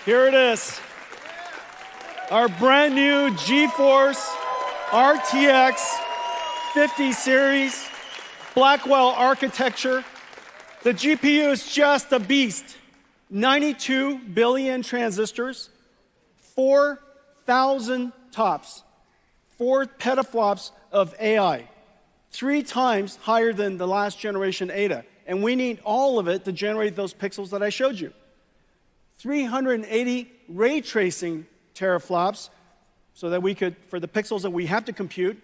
Here it is. Our brand new GeForce RTX 50 series, Blackwell architecture. The GPU is just a beast. 92 billion transistors, 4,000 TOPS, 4 petaflops of AI, 3 times higher than the last generation Ada. And we need all of it to generate those pixels that I showed you. 380 ray tracing teraflops so that we could, for the pixels that we have to compute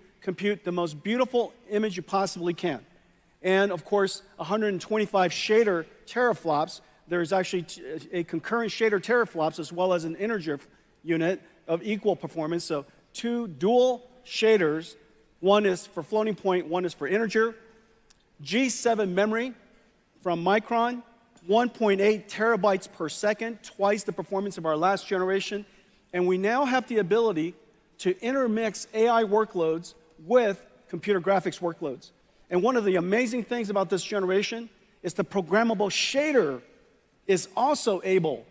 the most beautiful image you possibly can. And of course, 125 shader teraflops. There's actually a concurrent shader teraflops as well as an integer unit of equal performance. So 2 dual shaders. One is for floating point, one is for integer. G7 memory from Micron, 1.8 terabytes per second, twice the performance of our last generation. And we now have the ability to intermix AI workloads with computer graphics workloads. And one of the amazing things about this generation is the programmable shader is also able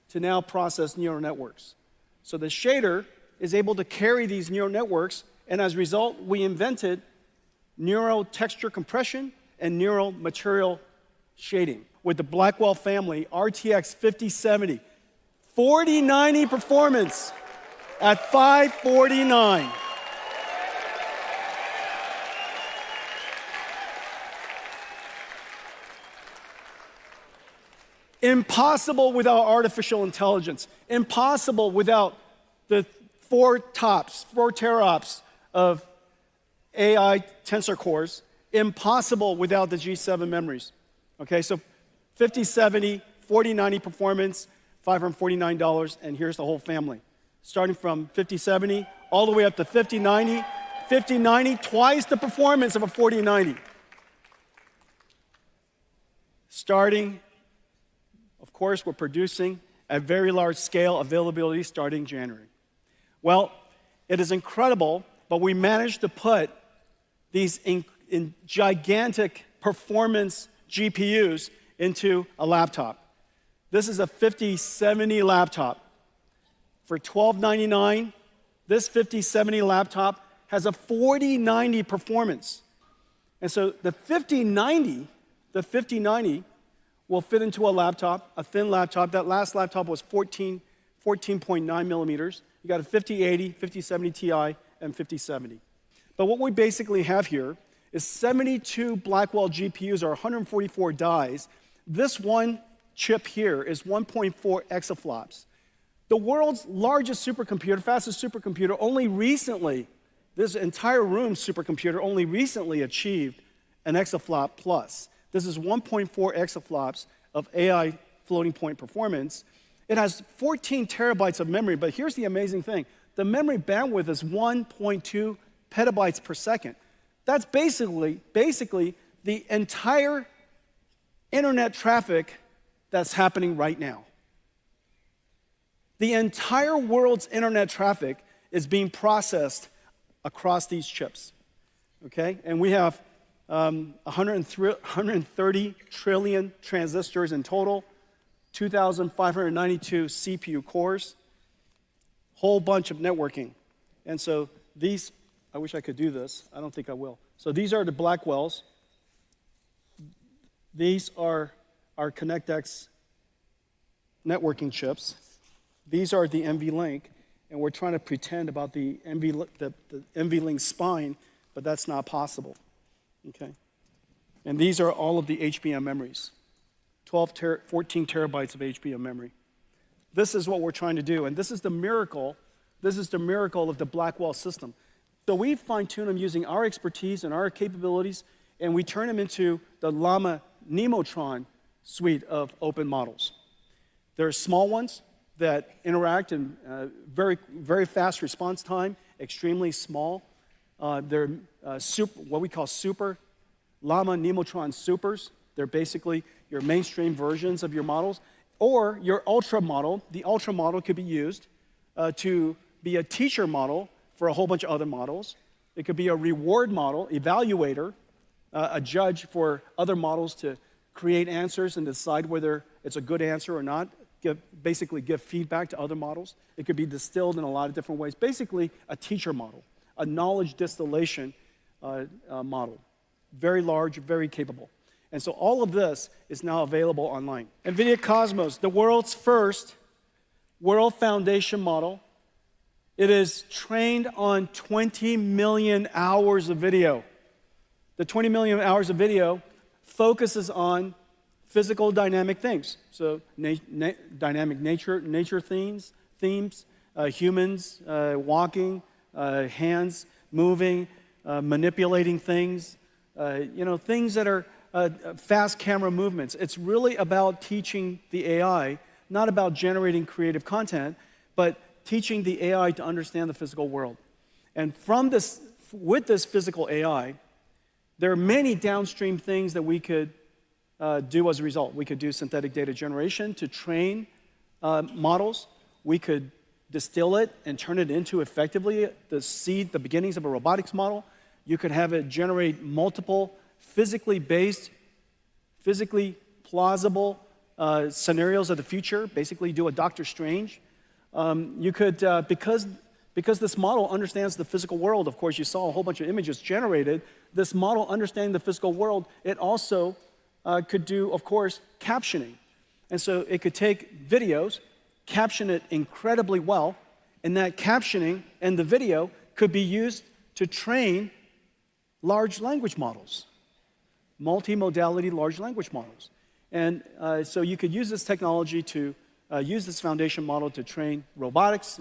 to now process neural networks. So the shader is able to carry these neural networks, and as a result, we invented neural texture compression and neural material shading with the Blackwell family RTX 5070. 4090 performance at 549. Impossible without artificial intelligence. Impossible without the 4 teraops of AI tensor cores. Impossible without the G7 memories. Okay, so 5070, 4090 performance, $549, and here's the whole family. Starting from 5070 all the way up to 5090. 5090, twice the performance of a 4090. Starting, of course, we're producing at very large scale availability starting January. Well, it is incredible, but we managed to put these in gigantic performance GPUs into a laptop. This is a 5070 laptop. For $1299, this 5070 laptop has a 4090 performance. And so the 5090 will fit into a laptop, a thin laptop. That last laptop was 14.9 millimeters. You got a 5080, 5070 Ti, and 5070. But what we basically have here is 72 Blackwell GPUs or 144 dies. This one chip here is 1.4 exaflops. The world's largest supercomputer, fastest supercomputer, only recently, this entire room's supercomputer only recently achieved an exaflop plus. This is 1.4 exaflops of AI floating point performance. It has 14 terabytes of memory, but here's the amazing thing. The memory bandwidth is 1.2 petabytes per second. That's basically the entire internet traffic that's happening right now. The entire world's internet traffic is being processed across these chips, okay? And we have 130 trillion transistors in total, 2,592 CPU cores, whole bunch of networking. And so these, I wish I could do this. I don't think I will. So these are the Blackwells. These are our ConnectX networking chips. These are the NVLink, and we're trying to pretend about the NVLink spine, but that's not possible. Okay? And these are all of the HBM memories. 14 terabytes of HBM memory. This is what we're trying to do, and this is the miracle. This is the miracle of the Blackwell system. So we fine-tune them using our expertise and our capabilities, and we turn them into the Llama Nemotron suite of open models. There are small ones that interact in very, very fast response time, extremely small. They're what we call super Llama Nemotron supers. They're basically your mainstream versions of your models. Or your ultra model. The ultra model could be used to be a teacher model for a whole bunch of other models. It could be a reward model, evaluator, a judge for other models to create answers and decide whether it's a good answer or not, basically give feedback to other models. It could be distilled in a lot of different ways. Basically, a teacher model, a knowledge distillation model. Very large, very capable. And so all of this is now available online. NVIDIA Cosmos, the world's first world foundation model. It is trained on 20 million hours of video. The 20 million hours of video focuses on physical dynamic things. So dynamic nature themes, humans walking, hands moving, manipulating things, things that are fast camera movements. It's really about teaching the AI, not about generating creative content, but teaching the AI to understand the physical world. And with this physical AI, there are many downstream things that we could do as a result. We could do synthetic data generation to train models. We could distill it and turn it into effectively the beginnings of a robotics model. You could have it generate multiple physically based, physically plausible scenarios of the future, basically do a Doctor Strange. You could, because this model understands the physical world, of course, you saw a whole bunch of images generated. This model understanding the physical world, it also could do, of course, captioning. And so it could take videos, caption it incredibly well, and that captioning and the video could be used to train large language models, multimodality large language models. And so you could use this technology to use this foundation model to train robots,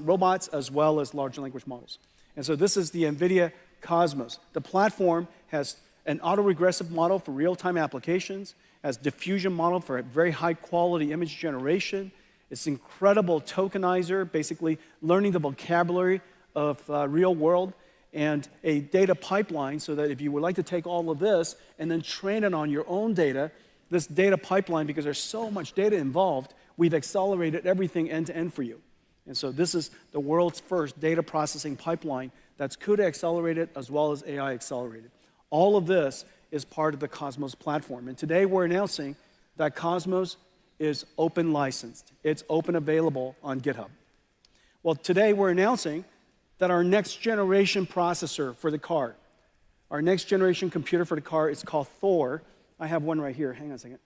as well as large language models. And so this is the NVIDIA Cosmos. The platform has an autoregressive model for real-time applications, has diffusion model for very high-quality image generation. It's incredible tokenizer, basically learning the vocabulary of real world, and a data pipeline so that if you would like to take all of this and then train it on your own data, this data pipeline, because there's so much data involved, we've accelerated everything end-to-end for you. And so this is the world's first data processing pipeline that's CUDA accelerated as well as AI accelerated. All of this is part of the Cosmos platform. And today we're announcing that Cosmos is open licensed. It's open available on GitHub. Well, today we're announcing that our next generation processor for the car, our next generation computer for the car is called Thor. I have one right here. Hang on a second.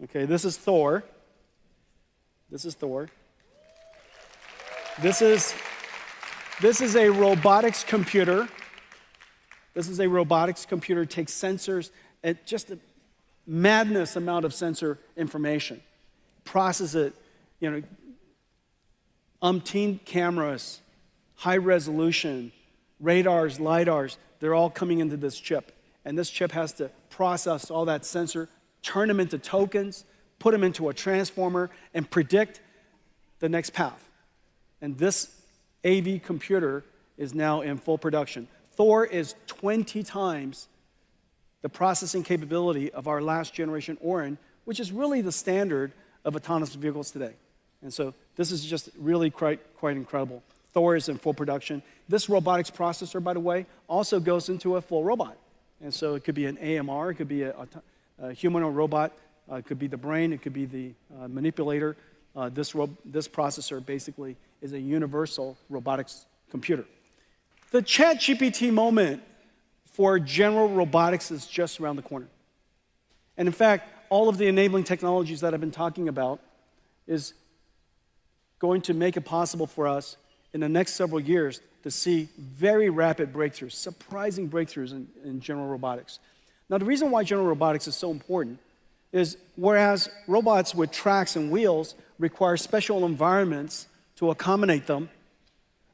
Okay, this is Thor. This is Thor. This is a robotics computer. This is a robotics computer. It takes sensors and just a madness amount of sensor information, process it, umpteen cameras, high resolution, radars, lidars, they're all coming into this chip. And this chip has to process all that sensor, turn them into tokens, put them into a transformer, and predict the next path. And this AV computer is now in full production. Thor is 20 times the processing capability of our last generation Orin, which is really the standard of autonomous vehicles today. And so this is just really quite incredible. Thor is in full production. This robotics processor, by the way, also goes into a full robot. And so it could be an AMR, it could be a humanoid robot, it could be the brain, it could be the manipulator. This processor basically is a universal robotics computer. The ChatGPT moment for general robotics is just around the corner. And in fact, all of the enabling technologies that I've been talking about is going to make it possible for us in the next several years to see very rapid breakthroughs, surprising breakthroughs in general robotics. Now, the reason why general robotics is so important is whereas robots with tracks and wheels require special environments to accommodate them,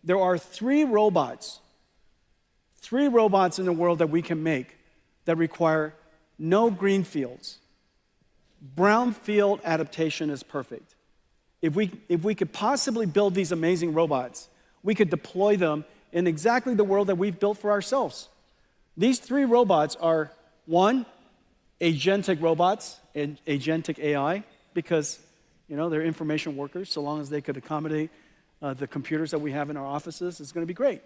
there are three robots in the world that we can make that require no green fields. Brownfield adaptation is perfect. If we could possibly build these amazing robots, we could deploy them in exactly the world that we've built for ourselves. These three robots are, one, agentic robots and agentic AI, because they're information workers. So long as they could accommodate the computers that we have in our offices, it's going to be great.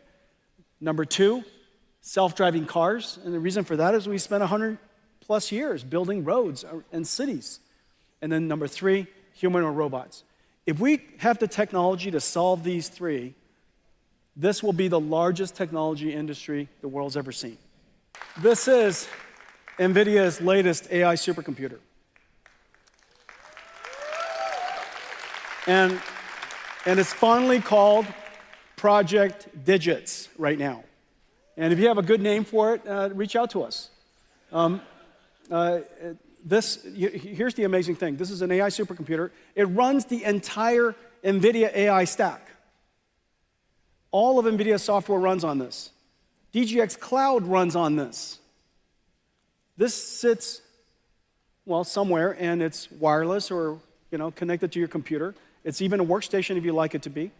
Number two, self-driving cars. And the reason for that is we spent 100+ years building roads and cities. And then number 3, humanoid robots. If we have the technology to solve these 3, this will be the largest technology industry the world's ever seen. This is Nvidia's latest AI supercomputer. And it's finally called Project Digits right now. And if you have a good name for it, reach out to us. Here's the amazing thing. This is an AI supercomputer. It runs the entire NVIDIA AI stack. All of NVIDIA's software runs on this. DGX Cloud runs on this. This sits, well, somewhere, and it's wireless or connected to your computer. It's even a workstation if you like it to be.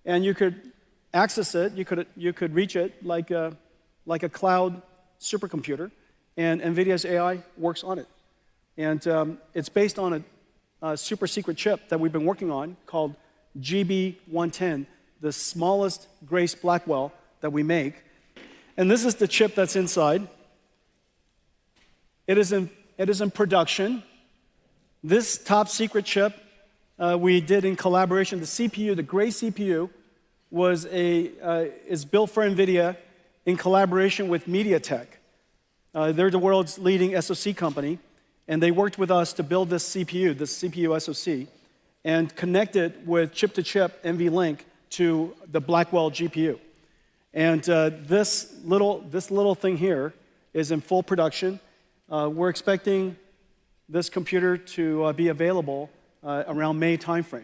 And you could access it, you could reach it like a cloud supercomputer, and NVIDIA's AI works on it. And it's based on a super secret chip that we've been working on called GB110, the smallest Grace Blackwell that we make. And this is the chip that's inside. It is in production. This top secret chip we did in collaboration. The CPU, the Grace CPU, is built for NVIDIA in collaboration with MediaTek. They're the world's leading SoC company, and they worked with us to build this CPU SoC, and connect it with chip-to-chip NVLink to the Blackwell GPU. And this little thing here is in full production. We're expecting this computer to be available around May timeframe.